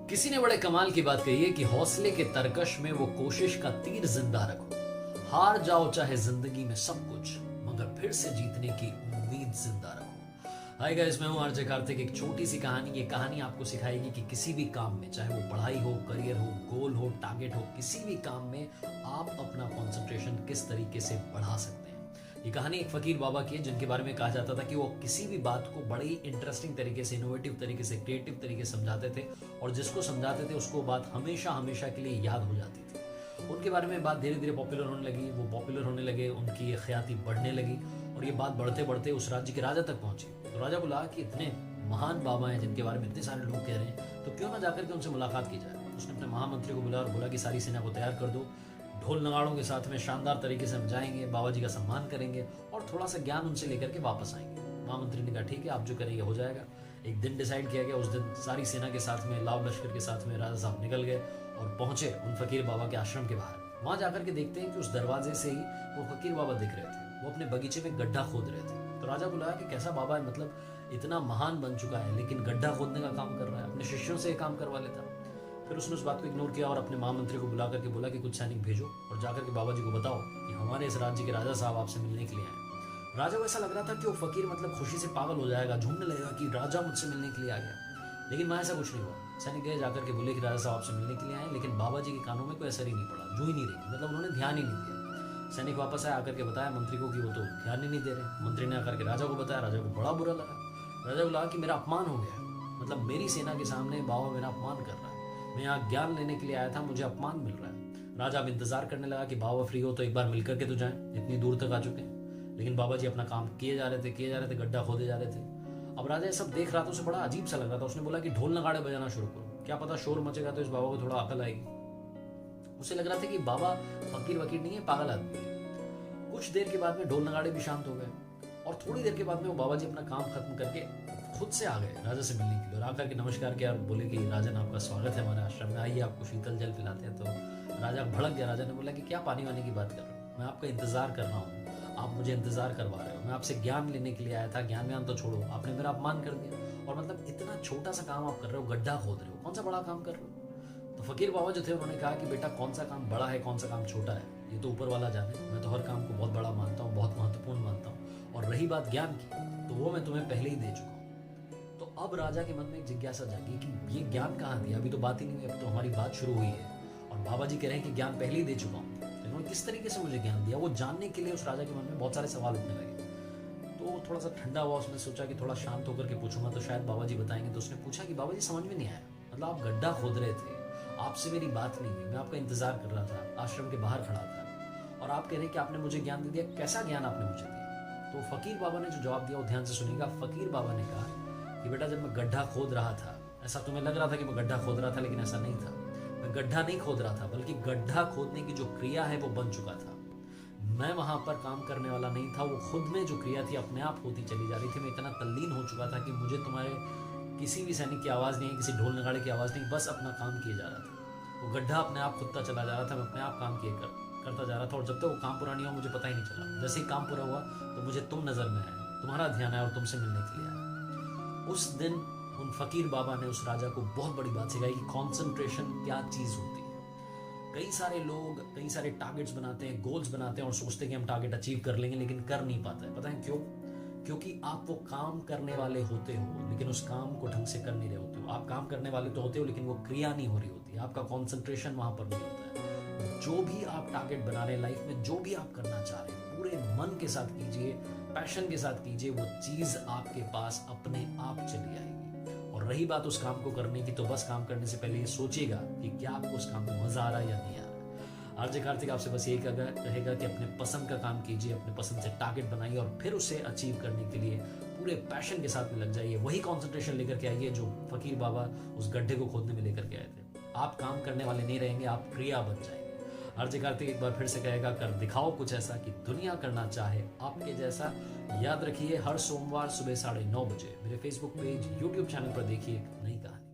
किसी ने बड़े कमाल की बात कही है कि हौसले के तरकश में वो कोशिश का तीर जिंदा रखो। हार जाओ चाहे जिंदगी में सब कुछ, मगर फिर से जीतने की उम्मीद जिंदा रखो। हाय गाइस, मैं हूं आरजे कार्तिक। एक छोटी सी कहानी, ये कहानी आपको सिखाएगी कि किसी भी काम में, चाहे वो पढ़ाई हो, करियर हो, गोल हो, टारगेट हो, किसी भी काम में आप अपना कंसंट्रेशन किस तरीके से बढ़ा सकते हैं। ये कहानी एक फकीर बाबा की है, जिनके बारे में कहा जाता था कि वो किसी भी बात को बड़े ही इंटरेस्टिंग तरीके से, इनोवेटिव तरीके से, क्रिएटिव तरीके से समझाते थे, और जिसको समझाते थे उसको बात हमेशा हमेशा के लिए याद हो जाती थी। उनके बारे में बात धीरे धीरे पॉपुलर होने लगी, वो पॉपुलर होने लगे, उनकी ख्याति बढ़ने लगी, और ये बात बढ़ते बढ़ते उस राज्य के राजा तक पहुंची। तो राजा को लगा कि इतने महान बाबा हैं जिनके बारे में इतने सारे लोग कह रहे हैं, तो क्यों ना जाकर के उनसे मुलाकात की जाए। उसने अपने महामंत्री को बुलाया और बोला कि सारी सेना को तैयार कर दो, ढोल नगाड़ों के साथ में शानदार तरीके से हम जाएंगे, बाबा जी का सम्मान करेंगे और थोड़ा सा ज्ञान उनसे लेकर के वापस आएंगे। महामंत्री ने कहा ठीक है, आप जो करेंगे हो जाएगा। एक दिन डिसाइड किया गया। उस दिन सारी सेना के साथ में, लाव लश्कर के साथ में राजा साहब निकल गए और पहुंचे उन फकीर बाबा के आश्रम के बाहर। वहां जाकर के देखते हैं कि उस दरवाजे से ही वो फकीर बाबा दिख रहे थे। वो अपने बगीचे में गड्ढा खोद रहे थे। तो राजा को लगा कि कैसा बाबा है, मतलब इतना महान बन चुका है लेकिन गड्ढा खोदने का काम कर रहा है, अपने शिष्यों से ये काम करवा लेता। फिर उसने उस बात को इग्नोर किया और अपने महामंत्री को बुला करके बोला कि कुछ सैनिक भेजो और जाकर के बाबा जी को बताओ कि हमारे इस राज्य के राजा साहब आपसे मिलने के लिए आए। राजा को ऐसा लग रहा था कि वो फकीर मतलब खुशी से पागल हो जाएगा, झूमने लगेगा कि राजा मुझसे मिलने के लिए आ गया। लेकिन वहां ऐसा कुछ नहीं हुआ। सैनिक गए, जाकर के बोले कि राजा साहब आपसे मिलने के लिए आए, लेकिन बाबा जी के कानों में कोई असर ही नहीं पड़ा, जू ही नहीं रही, मतलब उन्होंने ध्यान ही नहीं दिया। सैनिक वापस आए, आकर के बताया मंत्री को कि वो तो ध्यान ही नहीं दे रहे। मंत्री ने आकर के राजा को बताया। राजा को बड़ा बुरा लगा। राजा को लगा कि मेरा अपमान हो गया, मतलब मेरी सेना के सामने बाबा मेरा अपमान कर रहा है। मैं यहाँ ज्ञान लेने के लिए आया था, मुझे अपमान मिल रहा है। राजा अब इंतजार करने लगा कि बाबा फ्री हो तो एक बार मिलकर के तो जाएं, इतनी दूर तक आ चुके हैं। लेकिन बाबा जी अपना काम किए जा रहे थे, गड्ढा खोदे जा रहे थे। अब राजा ये सब देख रहा था, उसे बड़ा अजीब सा लग रहा था। उसने बोला कि ढोल नगाड़े बजाना शुरू करो, क्या पता शोर मचेगा तो इस बाबा को थोड़ा अकल आएगी। उसे लग रहा था कि बाबा फकीर वकीर नहीं है, पागल आदमी है। कुछ देर के बाद में ढोल नगाड़े भी शांत हो गए और थोड़ी देर के बाद में वो बाबा जी अपना काम खत्म करके खुद से आ गए राजा से मिलने के लिए। और आकर के नमस्कार किया और बोले कि राजन आपका स्वागत है हमारे आश्रम में, आइए आपको शीतल जल पिलाते हैं। तो राजा भड़क गया। राजा ने बोला कि क्या पानी वानी की बात कर रहे हो, मैं आपका इंतजार कर रहा हूँ, आप मुझे इंतजार करवा रहे हो, मैं आपसे ज्ञान लेने के लिए आया था, ज्ञान व्यान तो छोड़ो, आपने मेरा अपमान कर दिया। और मतलब इतना छोटा सा काम आप कर रहे हो, गड्ढा खोद रहे हो, कौन सा बड़ा काम कर रहे हो। तो फकीर बाबा जो थे उन्होंने कहा कि बेटा कौन सा काम बड़ा है, कौन सा काम छोटा है, ये तो ऊपर वाला जाने, मैं तो हर काम को बहुत बड़ा मानता हूँ, बहुत महत्वपूर्ण मानता हूँ। और रही बात ज्ञान की, तो वो मैं तुम्हें पहले ही दे चुका हूँ। तो अब राजा के मन में एक जिज्ञासा जागी कि ये ज्ञान कहाँ दिया, अभी तो बात ही नहीं हुई, अब तो हमारी बात शुरू हुई है और बाबा जी कह रहे हैं कि ज्ञान पहले ही दे चुका हूँ, तो इन्होंने किस तरीके से मुझे ज्ञान दिया, वो जानने के लिए उस राजा के मन में बहुत सारे सवाल उठने लगे। तो थोड़ा सा ठंडा हुआ, उसने सोचा कि थोड़ा शांत होकर के पूछूंगा तो शायद बाबा जी बताएंगे। तो उसने पूछा कि बाबा जी समझ में नहीं आया, मतलब आप गड्ढा खोद रहे थे, आपसे मेरी बात नहीं हुई, मैं आपका इंतजार कर रहा था, आश्रम के बाहर खड़ा था, और आप कह रहे हैं कि आपने मुझे ज्ञान दे दिया, कैसा ज्ञान आपने मुझे दिया। तो फकीर बाबा ने जो जवाब दिया वो ध्यान से सुनिएगा। फकीर बाबा ने कहा कि बेटा जब मैं गड्ढा खोद रहा था, ऐसा तुम्हें लग रहा था कि मैं गड्ढा खोद रहा था, लेकिन ऐसा नहीं था। मैं गड्ढा नहीं खोद रहा था, बल्कि गड्ढा खोदने की जो क्रिया है वो बन चुका था। मैं वहां पर काम करने वाला नहीं था, वो खुद में जो क्रिया थी अपने आप होती चली जा रही थी। मैं इतना तल्लीन हो चुका था कि मुझे तुम्हारे किसी भी सैनिक की आवाज़ नहीं है, किसी ढोल नगाड़े की आवाज़ नहीं, बस अपना काम किए जा रहा था। वो गड्ढा अपने आप खुदता चला जा रहा था, मैं अपने आप काम करता जा रहा था। और जब तक वो काम पूरा नहीं हुआ मुझे पता ही नहीं चला। जैसे ही काम पूरा हुआ तो मुझे तुम नज़र में आए, तुम्हारा ध्यान आया और तुमसे मिलने के लिए आया। उस दिन उन फकीर बाबा ने उस राजा को बहुत बड़ी बात सिखाई कि कॉन्सेंट्रेशन क्या चीज़ होती है। कई सारे लोग कई सारे टारगेट्स बनाते हैं, गोल्स बनाते हैं और सोचते हैं कि हम टारगेट अचीव कर लेंगे, लेकिन कर नहीं पाते हैं। पता है क्यों? क्योंकि आप वो काम करने वाले होते हो लेकिन उस काम को ढंग से कर नहीं रहे होते हो। आप काम करने वाले तो होते हो लेकिन वो क्रिया नहीं हो रही होती है, आपका कॉन्सेंट्रेशन वहां पर नहीं होता है। जो भी आप टारगेट बना रहे हैं लाइफ में, जो भी आप करना चाह रहे हैं, पूरे मन के साथ कीजिए, पैशन के साथ कीजिए, वो चीज आपके पास अपने आप चली आएगी। और रही बात उस काम को करने की, तो बस काम करने से पहले ये सोचिएगा कि क्या आपको उस काम में मजा आ रहा है या नहीं आ रहा है। आरजे कार्तिक आपसे बस यही कहेगा कि अपने पसंद का काम कीजिए, अपने पसंद से टारगेट बनाइए और फिर उसे अचीव करने के लिए पूरे पैशन के साथ में लग जाइए। वही कॉन्सेंट्रेशन लेकर के आइए जो फकीर बाबा उस गड्ढे को खोदने में लेकर के आए थे। आप काम करने वाले नहीं रहेंगे, आप क्रिया बन जाएंगे। आरजे कार्तिक एक बार फिर से कहेगा, कर दिखाओ कुछ ऐसा कि दुनिया करना चाहे आपके जैसा। याद रखिए, हर सोमवार सुबह 9:30 बजे मेरे फेसबुक पेज, यूट्यूब चैनल पर देखिए एक नई कहानी।